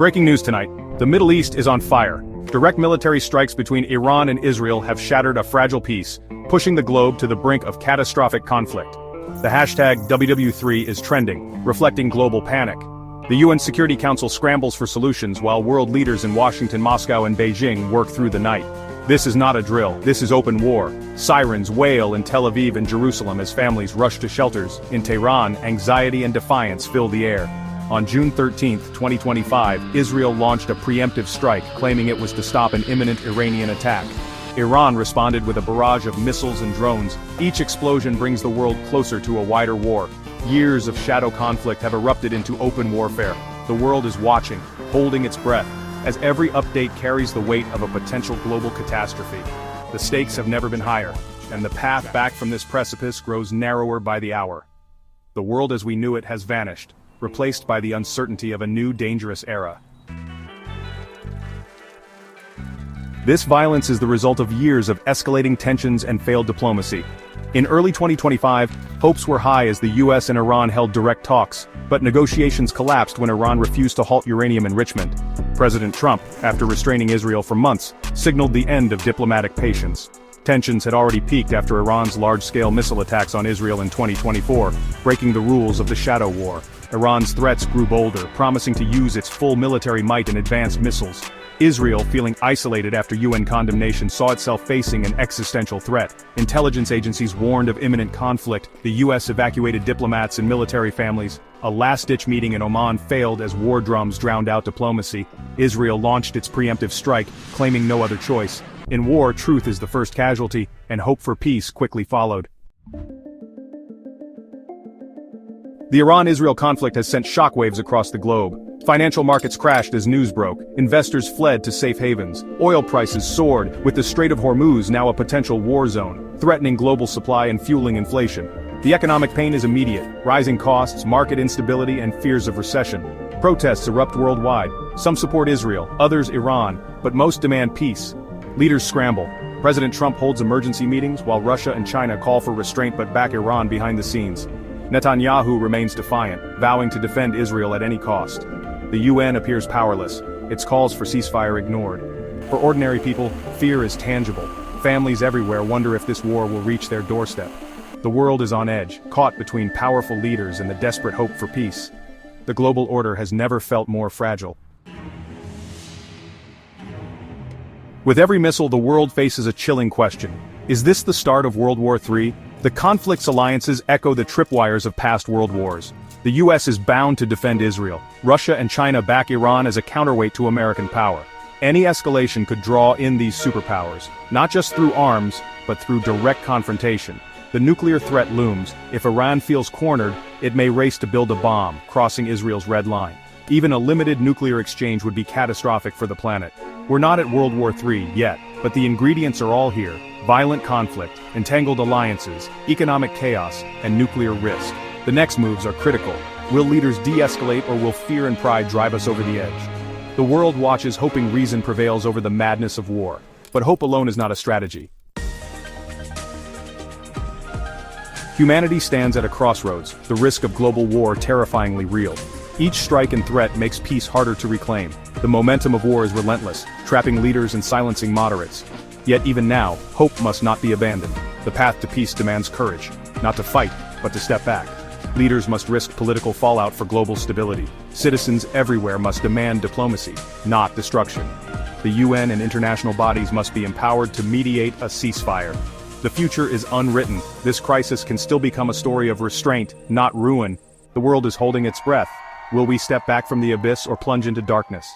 Breaking news tonight. The Middle East is on fire. Direct military strikes between Iran and Israel have shattered a fragile peace, pushing the globe to the brink of catastrophic conflict. The hashtag WW3 is trending, reflecting global panic. The UN Security Council scrambles for solutions while world leaders in Washington, Moscow, and Beijing work through the night. This is not a drill, this is open war. Sirens wail in Tel Aviv and Jerusalem as families rush to shelters. In Tehran, anxiety and defiance fill the air. On June 13, 2025, Israel launched a preemptive strike claiming it was to stop an imminent Iranian attack. Iran responded with a barrage of missiles and drones. Each explosion brings the world closer to a wider war. Years of shadow conflict have erupted into open warfare. The world is watching, holding its breath, as every update carries the weight of a potential global catastrophe. The stakes have never been higher, and the path back from this precipice grows narrower by the hour. The world as we knew it has vanished, replaced by the uncertainty of a new dangerous era. This violence is the result of years of escalating tensions and failed diplomacy. In early 2025, hopes were high as the US and Iran held direct talks, but negotiations collapsed when Iran refused to halt uranium enrichment. President Trump, after restraining Israel for months, signaled the end of diplomatic patience. Tensions had already peaked after Iran's large-scale missile attacks on Israel in 2024, breaking the rules of the shadow war. Iran's threats grew bolder, promising to use its full military might and advanced missiles. Israel, feeling isolated after UN condemnation, saw itself facing an existential threat. Intelligence agencies warned of imminent conflict. The US evacuated diplomats and military families. A last-ditch meeting in Oman failed as war drums drowned out diplomacy. Israel launched its preemptive strike, claiming no other choice. In war, truth is the first casualty, and hope for peace quickly followed. The Iran-Israel conflict has sent shockwaves across the globe. Financial markets crashed as news broke. Investors fled to safe havens. Oil prices soared, with the Strait of Hormuz now a potential war zone, threatening global supply and fueling inflation. The economic pain is immediate: rising costs, market instability, and fears of recession. Protests erupt worldwide. Some support Israel, others Iran, but most demand peace. Leaders scramble. President Trump holds emergency meetings while Russia and China call for restraint but back Iran behind the scenes. Netanyahu remains defiant, vowing to defend Israel at any cost. The UN appears powerless, its calls for ceasefire ignored. For ordinary people, fear is tangible. Families everywhere wonder if this war will reach their doorstep. The world is on edge, caught between powerful leaders and the desperate hope for peace. The global order has never felt more fragile. With every missile, the world faces a chilling question. Is this the start of World War III? The conflict's alliances echo the tripwires of past world wars. The US is bound to defend Israel. Russia and China back Iran as a counterweight to American power. Any escalation could draw in these superpowers, not just through arms, but through direct confrontation. The nuclear threat looms. If Iran feels cornered, it may race to build a bomb, crossing Israel's red line. Even a limited nuclear exchange would be catastrophic for the planet. We're not at World War III yet, but the ingredients are all here: violent conflict, entangled alliances, economic chaos, and nuclear risk. The next moves are critical. Will leaders de-escalate, or will fear and pride drive us over the edge? The world watches, hoping reason prevails over the madness of war. But hope alone is not a strategy. Humanity stands at a crossroads, the risk of global war terrifyingly real. Each strike and threat makes peace harder to reclaim. The momentum of war is relentless, trapping leaders and silencing moderates. Yet even now, hope must not be abandoned. The path to peace demands courage, not to fight, but to step back. Leaders must risk political fallout for global stability. Citizens everywhere must demand diplomacy, not destruction. The UN and international bodies must be empowered to mediate a ceasefire. The future is unwritten. This crisis can still become a story of restraint, not ruin. The world is holding its breath. Will we step back from the abyss or plunge into darkness?